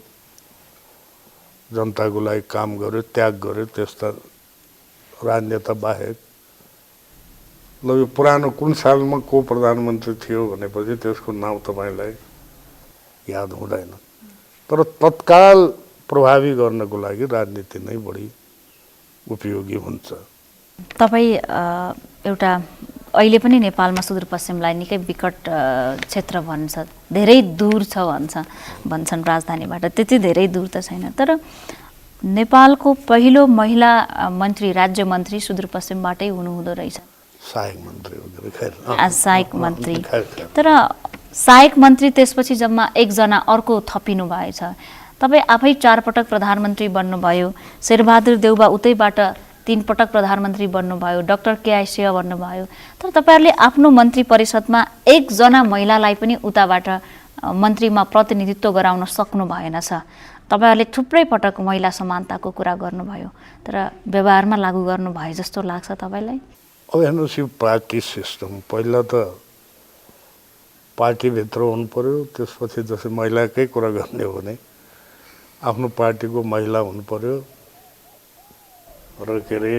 जनताको लागि काम गर्यो, त्याग गर्यो, त्यस्ता राजनेता बाहेक ल यो पुरानो कुन सालमा को प्रधानमन्त्री थियो भनेपछि त्यसको नाउँ तपाईँलाई याद हुँदैन, तर तत्काल प्रभावी गर्नको लागि राजनीति नै बढी उपयोगी हुन्छ। तपाईँ एउटा अहिले पनि नेपालमा सुदूरपश्चिमलाई निकै विकट क्षेत्र भन्छ, धेरै दूर छ भन्छन् राजधानीबाट, त्यति धेरै दूर त छैन। तर नेपालको पहिलो महिला मन्त्री, राज्य मन्त्री सुदूरपश्चिमबाटै हुनुहुँदो रहेछ, सहायक मन्त्री वगैरह, खैर सहायक मन्त्री। खैर। तर सहायक मन्त्री त्यसपछि जम्मा एकजना अर्को थपिनु भएछ। तपाईँ आफै 4 पटक प्रधानमन्त्री बन्नुभयो, शेरबहादुर देउबा उतैबाट 3 पटक प्रधानमन्त्री बन्नुभयो, डाक्टर केआई सिंह बन्नुभयो। तर तपाईँहरूले आफ्नो मन्त्री परिषदमा एकजना महिलालाई पनि उताबाट मन्त्रीमा प्रतिनिधित्व गराउन सक्नु भएन छ। तपाईँहरूले थुप्रै पटक महिला समानताको कुरा गर्नुभयो, तर व्यवहारमा लागू गर्नु भए जस्तो लाग्छ तपाईँलाई? अब हेर्नुहोस्, यो पार्टी सिस्टम, पहिला त पार्टीभित्र हुनु पर्यो, त्यसपछि जस्तै महिलाकै कुरा गर्ने हो भने आफ्नो पार्टीको महिला हुनु पर्यो र के अरे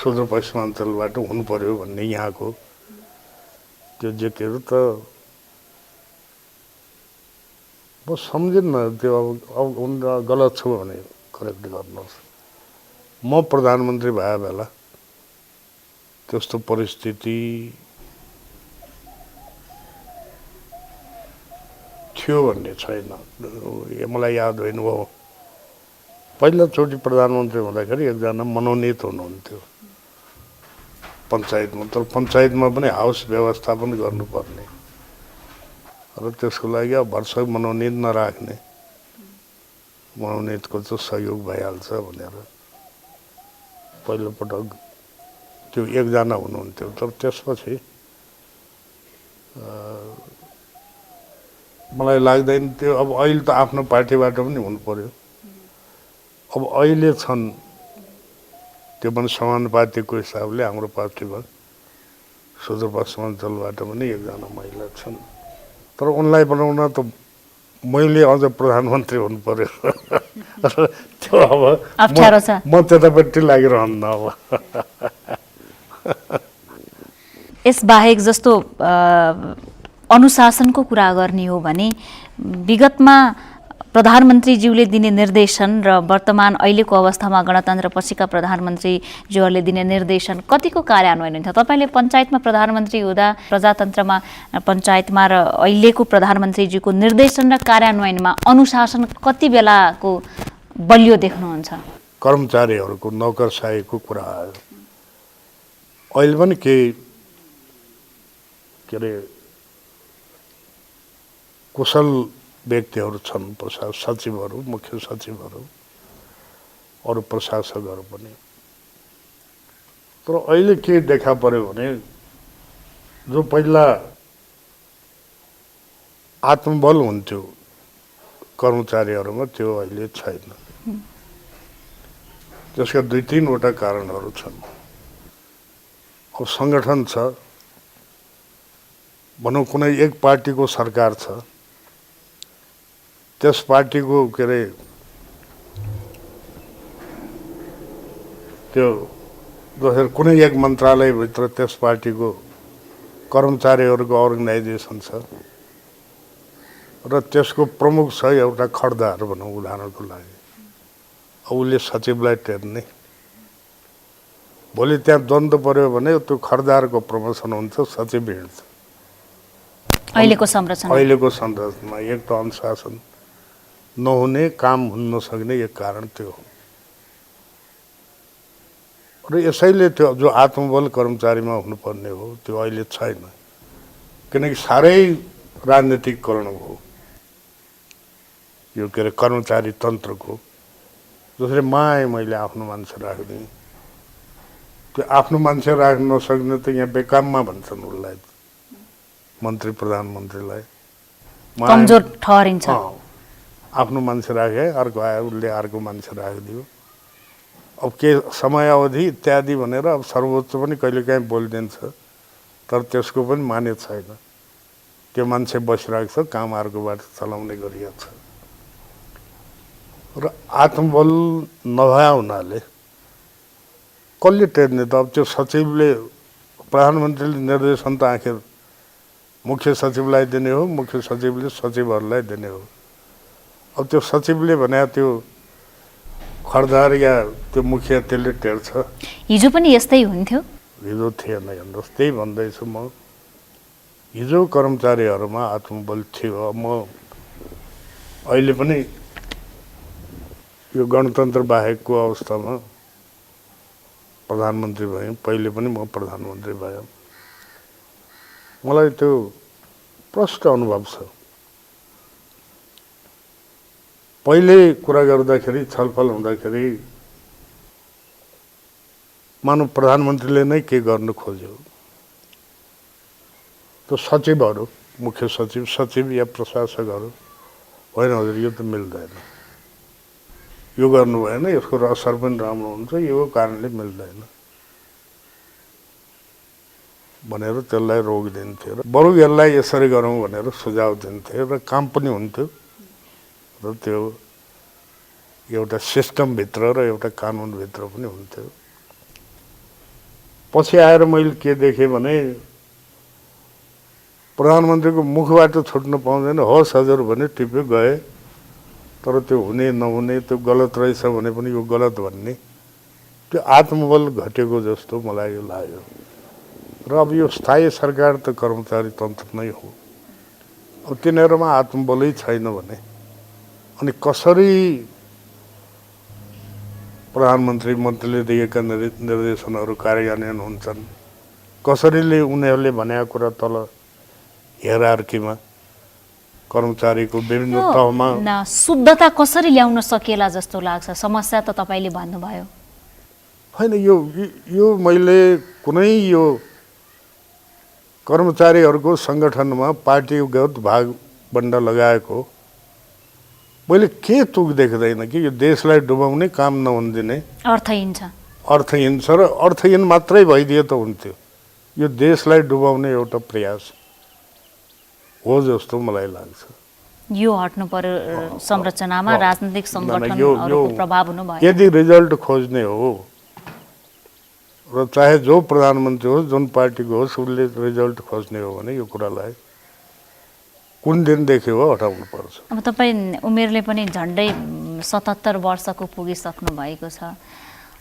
सुदूरपश्चिमाञ्चलबाट हुनु पर्यो भन्ने यहाँको त्यो जेकेहरू त म सम्झिन्न। त्यो अब गलत छु भने करेक्ट गर्नुहोस्। म प्रधानमन्त्री भए बेला त्यस्तो परिस्थिति थियो भन्ने छैन। मलाई याद होइन, हो पहिलाचोटि प्रधानमन्त्री हुँदाखेरि एकजना मनोनित हुनुहुन्थ्यो पञ्चायतमा, तर पञ्चायतमा पनि हाउस व्यवस्थापन गर्नुपर्ने र त्यसको लागि अब भरसक मनोनित नराख्ने, मनोनितको चाहिँ सहयोग भइहाल्छ भनेर पहिलोपटक त्यो एकजना हुनुहुन्थ्यो। तर त्यसपछि मलाई लाग्दैन त्यो। अब अहिले त आफ्नो पार्टीबाट पनि हुनु पर्यो। अब अहिले छन् त्यो पनि समानुपातिकको हिसाबले हाम्रो पार्टीमा सुदूरपश्चिमाञ्चलबाट पनि एकजना महिला छन्। तर उनलाई बनाउन त मैले अझ प्रधानमन्त्री हुनु पर्यो त्यो अब अप्ठ्यारो छ। म त्यतापट्टि लागिरहन्न। अब यसबाहेक जस्तो अनुशासनको कुरा गर्ने हो भने विगतमा प्रधानमन्त्रीज्यूले दिने निर्देशन र वर्तमान अहिलेको अवस्थामा गणतन्त्रपछिका प्रधानमन्त्रीज्यूहरूले दिने निर्देशन कतिको कार्यान्वयन हुन्छ? तपाईँले पञ्चायतमा प्रधानमन्त्री हुँदा प्रजातन्त्रमा पञ्चायतमा र अहिलेको प्रधानमन्त्रीज्यूको निर्देशन र कार्यान्वयनमा अनुशासन कति बेलाको बलियो देख्नुहुन्छ? कर्मचारीहरूको नौकरशाहीको कुरा आयो। अहिले पनि केही के अरे कुशल व्यक्तिहरू छन्, सचिवहरू, मुख्य सचिवहरू, अरू प्रशासकहरू पनि। तर अहिले के देखा पर्यो भने जो पहिला आत्मबल हुन्थ्यो कर्मचारीहरूमा त्यो अहिले छैन। त्यसका 2-3 वटा कारणहरू छन्। अब सङ्गठन छ, भनौँ कुनै एक पार्टीको सरकार छ, त्यस पार्टीको के अरे त्यो जसरी कुनै एक मन्त्रालयभित्र त्यस पार्टीको कर्मचारीहरूको अर्गनाइजेसन छ र त्यसको प्रमुख छ एउटा खड्दार भनौँ उदाहरणको लागि। उसले सचिवलाई टेर्ने, भोलि त्यहाँ द्वन्द्व पर्यो भने त्यो खड्दारको प्रमोसन हुन्छ, सचिव हिँड्छ। अहिलेको संरचना एक त अनुशासन नहुने, काम हुन नसक्ने एक कारण त्यो हो। र यसैले त्यो जो आत्मबल कर्मचारीमा हुनुपर्ने हो त्यो अहिले छैन, किनकि साह्रै राजनीतिकरण हो यो के अरे कर्मचारी तन्त्रको। जसरी मैले आफ्नो मान्छे राख्दिएँ, त्यो आफ्नो मान्छे राख्न नसक्ने त यहाँ बेकाममा भन्छन् उसलाई, मन्त्री प्रधानमन्त्रीलाई कमजोर ठहरिन्छ। आफ्नो मान्छे राखे, अर्को आयो उसले अर्को मान्छे राखिदियो। अब के समयावधि इत्यादि भनेर अब सर्वोच्च पनि कहिलेकाहीँ बोलिदिन्छ, तर त्यसको पनि मान्य छैन। त्यो मान्छे बसिरहेको छ, काम अर्कोबाट चलाउने गरिएको छ। र आत्मबल नभए हुनाले कसले टेर्ने त? अब त्यो सचिवले, प्रधानमन्त्रीले निर्देशन त आखिर मुख्य सचिवलाई दिने हो, मुख्य सचिवले सचिवहरूलाई दिने हो। अब त्यो सचिवले भने त्यो खरदार या त्यो मुखिया त्यसले टेर्छ। हिजो पनि यस्तै हुन्थ्यो। हिजो थिएन हेर्नुहोस्, त्यही भन्दैछु म। हिजो कर्मचारीहरूमा आत्मबल थियो। म अहिले पनि यो गणतन्त्र बाहेकको अवस्थामा प्रधानमन्त्री भएँ, पहिले पनि म प्रधानमन्त्री भएँ। मलाई त्यो प्रष्ट अनुभव छ। पहिले कुरा गर्दाखेरि, छलफल हुँदाखेरि मानव प्रधानमन्त्रीले नै के गर्न खोज्यो, त्यो सचिवहरू, मुख्य सचिव, सचिव या प्रशासकहरू, होइन हजुर यो त मिल्दैन, यो गर्नु भएन, यसको असर पनि राम्रो हुन्छ, यो कारणले मिल्दैन भनेर त्यसलाई रोकिदिन्थे र बरु यसलाई यसरी गरौँ भनेर सुझाव दिन्थे र काम पनि हुन्थ्यो र त्यो एउटा सिस्टमभित्र र एउटा कानुनभित्र पनि हुन्थ्यो। पछि आएर मैले के देखेँ भने प्रधानमन्त्रीको मुखबाट छुट्न पाउँदैन, हस् हजुर भने टिप्यो गए, तर त्यो हुने नहुने, त्यो गलत रहेछ भने पनि यो गलत भन्ने, त्यो आत्मबल घटेको जस्तो मलाई यो लाग्यो। र अब यो स्थायी सरकार त कर्मचारी तन्त्र नै हो। अब तिनीहरूमा आत्मबलै छैन भने अनि कसरी प्रधानमन्त्री मन्त्रीले दिएका निर्देशनहरू कार्यान्वयन हुन्छन्, कसरीले उनीहरूले भनेका कुरा तल हेरार्कीमा कर्मचारीको विभिन्न तहमा शुद्धता कसरी ल्याउन सकिएला जस्तो लाग्छ? समस्या त तपाईँले भन्नुभयो। होइन, यो मैले कुनै यो कर्मचारीहरूको सङ्गठनमा पार्टीगत भागबन्ड लगाएको मैले के तुक देख्दैन कि यो देशलाई डुबाउने, काम नहुन दिने, अर्थहीन छ र अर्थहीन मात्रै भइदिए त हुन्थ्यो। यो देशलाई डुबाउने एउटा प्रयास हो जस्तो मलाई लाग्छ। यो हट्नु पर्यो संरचनामा, राजनीतिक सङ्गठनहरूको प्रभाव हुनु भयो। यदि रिजल्ट खोज्ने हो र चाहे जो प्रधानमन्त्री होस्, जुन पार्टीको होस्, उसले रिजल्ट खोज्ने हो भने यो कुरालाई कुन दिनदेखि हो हटाउनु पर्छ। अब तपाईँ उमेरले पनि झन्डै 77 वर्षको पुगिसक्नु भएको छ।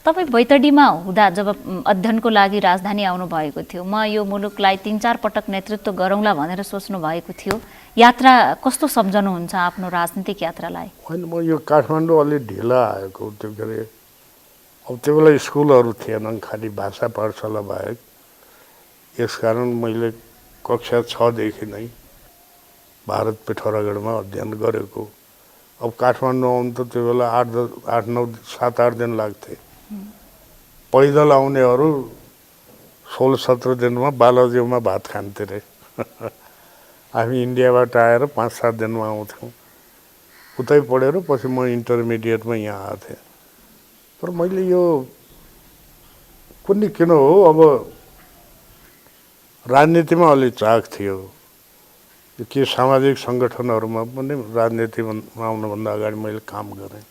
तपाईँ बैतडीमा हुँदा जब अध्ययनको लागि राजधानी आउनु भएको थियो, म यो मुलुकलाई 3-4 पटक नेतृत्व गरौँला भनेर सोच्नु भएको थियो। यात्रा कस्तो सम्झनुहुन्छ आफ्नो राजनीतिक यात्रालाई? होइन, म यो काठमाडौँ अलि ढिला आएको, त्यो के अरे अब त्यो बेला स्कुलहरू थिएनन्, खालि भाषा पाठशाला बाहेक। यसकारण मैले कक्षा 6 देखि नै भारत पिठोरागढमा अध्ययन गरेको। अब काठमाडौँ आउनु त त्यो बेला 7-8 दिन लाग्थे। पैदल आउनेहरू 16-17 दिनमा बालाजीमा भात खान्थे रे। हामी इन्डियाबाट आएर 5-7 दिनमा आउँथ्यौँ। उतै पढेर पछि म इन्टरमिडिएटमा यहाँ आएको थिएँ। तर मैले यो कुनै किन हो, अब राजनीतिमा अलि चाख थियो के सामाजिक सङ्गठनहरूमा पनि राजनीतिमा आउनुभन्दा अगाडि मैले काम गरेँ,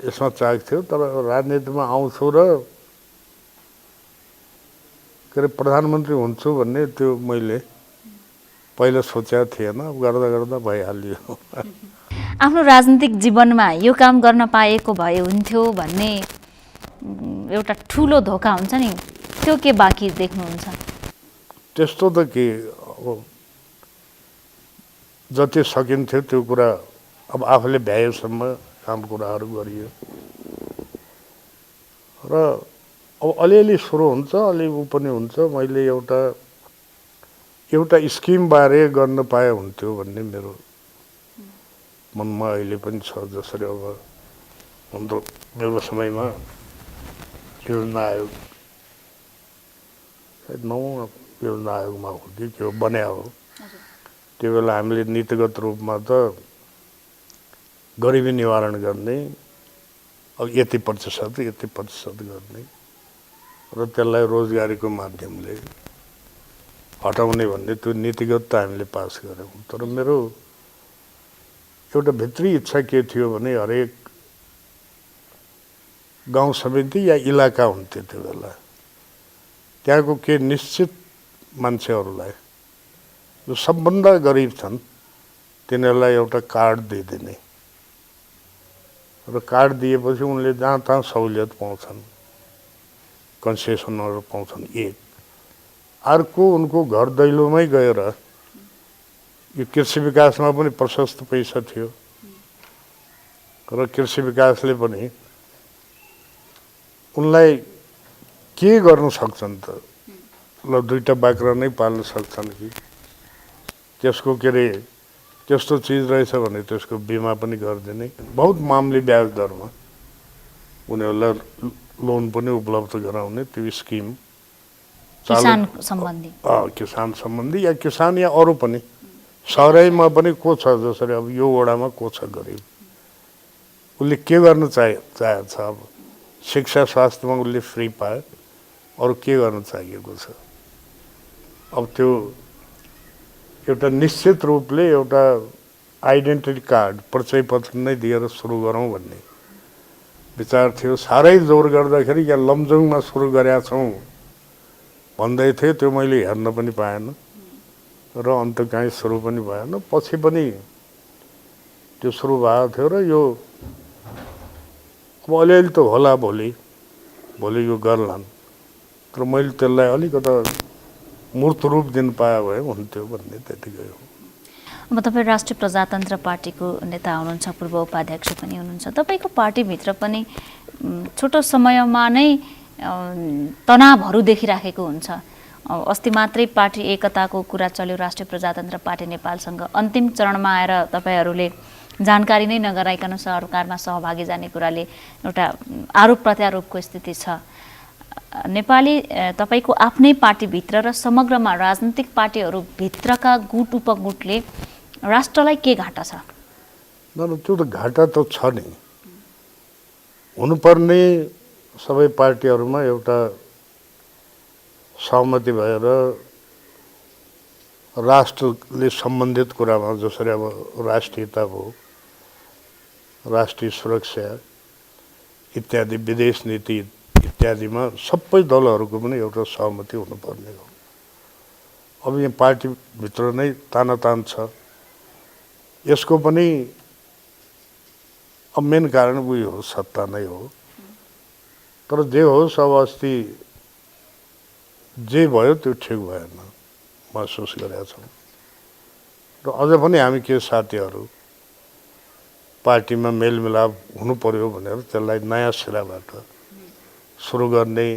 यसमा चाख थियो। तर राजनीतिमा आउँछु र के अरे प्रधानमन्त्री हुन्छु भन्ने त्यो मैले पहिला सोचेको थिएन, गर्दा गर्दा भइहाल्यो। आफ्नो राजनीतिक जीवनमा यो काम गर्न पाएको भए हुन्थ्यो भन्ने एउटा ठुलो धोका हुन्छ नि, त्यो के बाँकी देख्नुहुन्छ? त्यस्तो त के, अब जति सकिन्थ्यो त्यो कुरा अब आफूले भ्याएसम्म काम कुराहरू गरियो र अब अलिअलि सुरु हुन्छ, अलि ऊ पनि हुन्छ। मैले एउटा स्किमबारे गर्न पाए हुन्थ्यो भन्ने मेरो मनमा अहिले पनि छ। जसरी अब मेरो समयमा योजना आयोग, सायद 9 योजना आयोगमा हो कि के हो बन्या हो, त्यो बेला हामीले नीतिगत रूपमा त गरिबी निवारण गर्ने, अब यति प्रतिशत गर्ने र त्यसलाई रोजगारीको माध्यमले हटाउने भन्ने त्यो नीतिगत त हामीले पास गऱ्यौँ। तर मेरो एउटा भित्री इच्छा के थियो भने हरेक गाउँ समिति या इलाका हुन्थ्यो त्यो बेला, त्यहाँको के निश्चित मान्छेहरूलाई जो सबभन्दा गरिब छन् तिनीहरूलाई एउटा कार्ड दिइदिने र कार्ड दिएपछि उनले जहाँ तहाँ सहुलियत पाउँछन्, कन्सेसनहरू पाउँछन्। एक अर्को उनको घर दैलोमै गएर यो कृषि विकासमा पनि प्रशस्त पैसा थियो र कृषि विकासले पनि उनलाई के गर्न सक्छन् त, ल दुईटा बाख्रा नै पाल्न सक्छन् कि त्यसको के अरे त्यस्तो चिज रहेछ भने त्यसको बिमा पनि गरिदिने, बहुत मामूली ब्याज दरमा उनीहरूलाई लोन पनि उपलब्ध गराउने त्यो स्किम किसान सम्बन्धी किसान सम्बन्धी या किसान या अरू पनि सहरैमा पनि को छ, जसरी अब यो वडामा को छ गरिब, उसले के गर्न चाहेको छ, अब शिक्षा स्वास्थ्यमा उसले फ्री पायो, अरू के गर्न चाहिएको छ। अब त्यो एउटा निश्चित रूपले एउटा आइडेन्टिटी कार्ड परिचय पत्र नै दिएर सुरु गरौँ भन्ने विचार थियो। साह्रै जोर गर्दाखेरि यहाँ लमजुङमा सुरु गरेका छौँ भन्दै थियो, त्यो मैले हेर्न पनि पाएन र अन्त कहीँ सुरु पनि भएन। पछि पनि त्यो सुरु भएको थियो र यो अलिअलि त होला भोलि यो गर्लान्, तर मैले त्यसलाई अलिकता मूर्त रूप दिन पाए भए हुन्थ्यो भन्ने त्यतिकै हो। अब तपाईँ राष्ट्रिय प्रजातन्त्र पार्टीको नेता हुनुहुन्छ, पूर्व उपाध्यक्ष पनि हुनुहुन्छ। तपाईँको पार्टीभित्र पनि छोटो समयमा नै तनावहरू देखिराखेको हुन्छ। अस्ति मात्रै पार्टी एकताको कुरा चल्यो, राष्ट्रिय प्रजातन्त्र पार्टी नेपालसँग अन्तिम चरणमा आएर तपाईँहरूले जानकारी नै नगराइकन सरकारमा सहभागी जाने कुराले एउटा आरोप प्रत्यारोपको स्थिति छ। नेपाली तपाईँको आफ्नै पार्टीभित्र र समग्रमा राजनीतिक पार्टीहरूभित्रका गुट उपगुटले राष्ट्रलाई के घाटा छ? त्यो त घाटा त छ नि, हुनुपर्ने सबै पार्टीहरूमा एउटा सहमति भएर राष्ट्रले सम्बन्धित कुरामा, जसरी अब राष्ट्रियता भयो, राष्ट्रिय सुरक्षा इत्यादि, विदेश नीति इत्यादिमा सबै दलहरूको पनि एउटा सहमति हुनुपर्ने हो। अब यहाँ पार्टीभित्र नै तानातान छ, यसको पनि अब मेन कारण उयो हो, सत्ता नै हो। तर जे होस्, अब अस्ति जे भयो त्यो ठिक भएन महसुस गरेका छौँ र अझ पनि हामी के साथीहरू पार्टीमा मेलमिलाप हुनु पर्यो भनेर त्यसलाई नयाँ सिराबाट सुरु गर्ने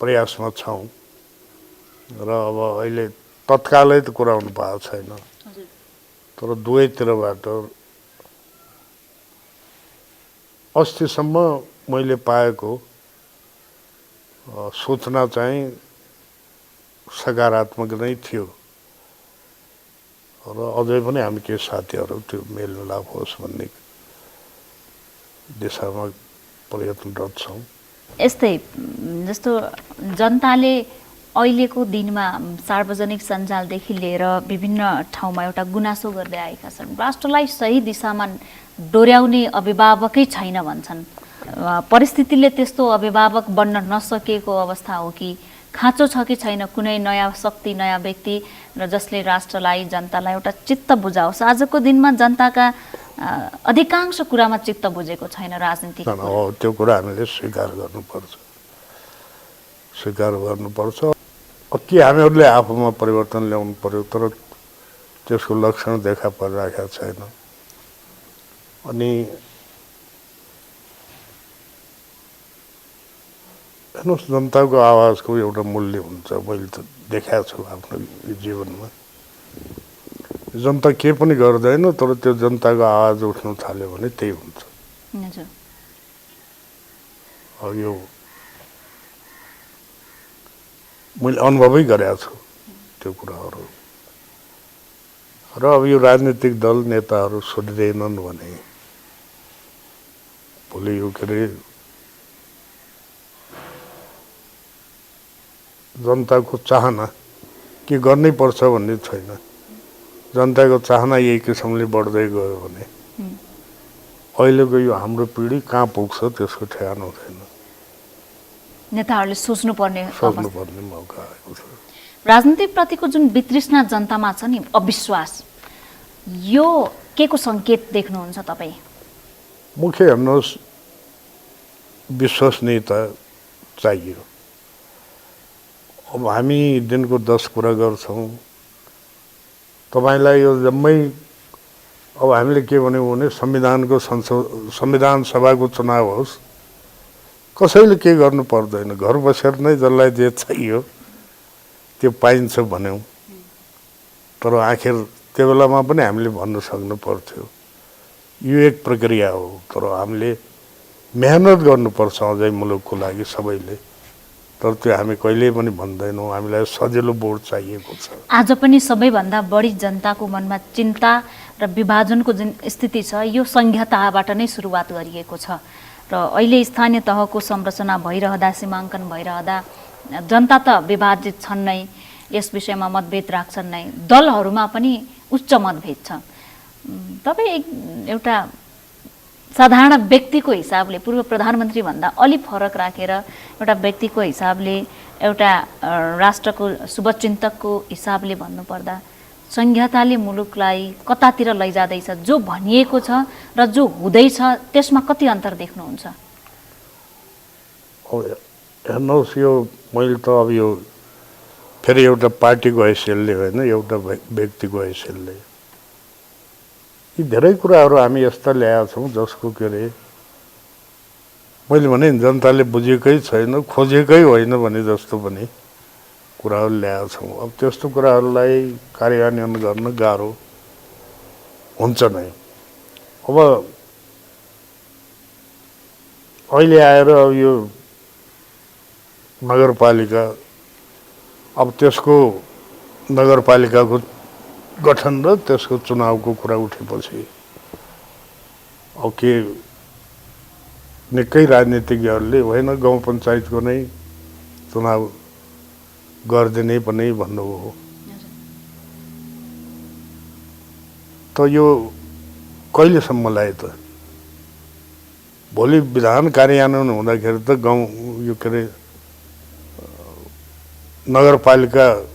प्रयासमा छौँ र अब अहिले तत्कालै त कुरा हुनु पाएको छैन, तर दुवैतिरबाट अस्तिसम्म मैले पाएको सूचना चाहिँ सकारात्मक नै थियो र अझै पनि हामी केही साथीहरू त्यो मेलमिलाप होस् भन्ने दिशामा प्रयत्नरत छौँ। यस्तै जस्तो जनताले अहिलेको दिनमा सार्वजनिक सञ्जालदेखि लिएर विभिन्न ठाउँमा एउटा गुनासो गर्दै आएका छन्, राष्ट्रलाई सही दिशामा डोर्याउने अभिभावकै छैन भन्छन्। परिस्थितिले त्यस्तो अभिभावक बन्न नसकेको अवस्था हो कि खाँचो छ कि छैन कुनै नयाँ शक्ति, नयाँ व्यक्ति र जसले राष्ट्रलाई, जनतालाई एउटा चित्त बुझाओस्? आजको दिनमा जनताका अधिकांश कुरामा चित्त बुझेको छैन राजनीति। त्यो कुरा हामीले स्वीकार गर्नुपर्छ। के हामीहरूले आफूमा परिवर्तन ल्याउनु पर्यो, तर त्यसको लक्षण देखा परिरहेको छैन। अनि हेर्नुहोस्, जनताको आवाजको एउटा मूल्य हुन्छ, मैले त देखाएको छु आफ्नो जीवनमा। जनता के पनि गर्दैन, तर त्यो जनताको आवाज उठ्न थाल्यो भने त्यही हुन्छ। अब यो मैले अनुभवै गरेको छु त्यो कुराहरू। र अब यो राजनीतिक दल नेताहरू सुध्रिँदैनन् भने भोलि यो के अरे जनताको चाहना के गर्नै पर्छ भन्ने छैन। जनताको चाहना यही किसिमले बढ्दै गयो भने अहिलेको यो हाम्रो पिँढी कहाँ पुग्छ त्यसको ठेगान हुँदैन। नेताहरूले सोच्नुपर्ने मौका आएको छ। राजनीतिप्रतिको जुन वितृष्णा जनतामा छ नि, अविश्वास, यो के को सङ्केत देख्नुहुन्छ तपाईँ? मुख्य हेर्नुहोस्, विश्वसनीयता चाहियो। अब हामी दिनको 10 कुरा गर्छौँ, तपाईँलाई यो जम्मै अब हामीले के भन्यौँ भने संविधान सभाको चुनाव होस्, कसैले के गर्नु पर्दैन, घर बसेर नै जसलाई जे चाहियो त्यो पाइन्छ भन्यौँ। तर आखिर त्यो बेलामा पनि हामीले भन्न सक्नु पर्थ्यो यो एक प्रक्रिया हो, तर हामीले मेहनत गर्नुपर्छ अझै मुलुकको लागि सबैले। तर त्यो हामी कहिल्यै पनि भन्दैनौँ, हामीलाई सजिलो भोट चाहिएको छ। आज पनि सबैभन्दा बढी जनताको मनमा चिन्ता र विभाजनको जुन स्थिति छ यो संघीयताबाट नै सुरुवात गरिएको छ र अहिले स्थानीय तहको संरचना भइरहँदा, सीमाङ्कन भइरहँदा जनता त विभाजित छन् नै, यस विषयमा मतभेद राख्छन् नै, दलहरूमा पनि उच्च मतभेद छ। तपाईँ एउटा साधारण व्यक्तिको हिसाबले, पूर्व प्रधानमन्त्री भन्दा अलि फरक राखेर एउटा व्यक्तिको हिसाबले, एउटा राष्ट्रको शुभचिन्तकको हिसाबले भन्नुपर्दा संघीयताले मुलुकलाई कतातिर लैजाँदैछ, जो भनिएको छ र जो हुँदैछ त्यसमा कति अन्तर देख्नुहुन्छ? हेर्नुहोस्, यो मैले त अब यो फेरि एउटा पार्टीको हैसियतले होइन, एउटा व्यक्तिको हैसियतले यी धेरै कुराहरू हामी यस्ता ल्याएका छौँ जसको के अरे मैले भने जनताले बुझेकै छैन, खोजेकै होइन भने जस्तो पनि कुराहरू ल्याएका छौँ। अब त्यस्तो कुराहरूलाई कार्यान्वयन गर्न गाह्रो हुन्छ नै। अब अहिले आएर अब यो नगरपालिका, अब त्यसको नगरपालिकाको गठन र त्यसको चुनावको कुरा उठेपछि अब के निकै राजनीतिज्ञहरूले होइन गाउँ पञ्चायतको नै चुनाव गरिदिने पनि भन्नुभयो। त यो कहिलेसम्मलाई त? भोलि विधान कार्यान्वयन हुँदाखेरि त गाउँ यो के अरे नगरपालिका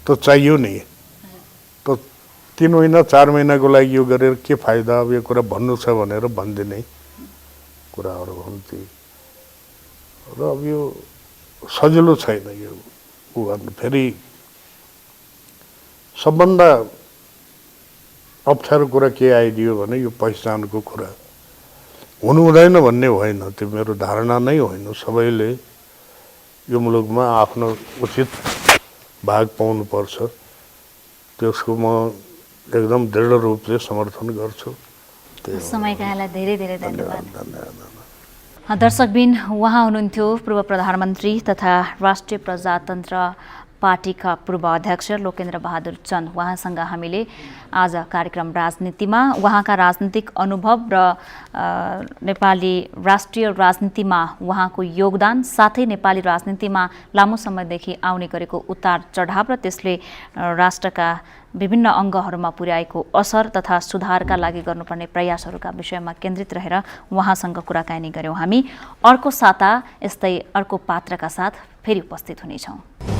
त चाहियो नि। त 3 महिना 4 महिनाको लागि यो गरेर के फाइदा? अब यो कुरा भन्नु छ भनेर भनिदिने कुराहरू हुन्थे र अब यो सजिलो छैन यो उ गर्नु। फेरि सबभन्दा अप्ठ्यारो कुरा के आइदियो भने यो पहिचानको कुरा। हुनु हुँदैन भन्ने होइन, त्यो मेरो धारणा नै होइन। सबैले यो मुलुकमा आफ्नो उचित भाग पाउनुपर्छ, त्यसको म एकदम दृढ रूपले समर्थन गर्छु। समयका लागि धेरै धेरै धन्यवाद। दर्शकबिन, उहाँ हुनुहुन्थ्यो पूर्व प्रधानमन्त्री तथा राष्ट्रिय प्रजातन्त्र पार्टीका पूर्व अध्यक्ष लोकेन्द्र बहादुर चन्द। उहाँसँग हामीले आज कार्यक्रम राजनीतिमा उहाँका राजनीतिक अनुभव र नेपाली राष्ट्रिय राजनीतिमा उहाँको योगदान, साथै नेपाली राजनीतिमा लामो समयदेखि आउने गरेको उतार चढाव र त्यसले राष्ट्रका विभिन्न अङ्गहरूमा पुर्याएको असर तथा सुधारका लागि गर्नुपर्ने प्रयासहरूका विषयमा केन्द्रित रहेर उहाँसँग कुराकानी गर्यौँ। हामी अर्को साता यस्तै अर्को पात्रका साथ फेरि उपस्थित हुनेछौँ।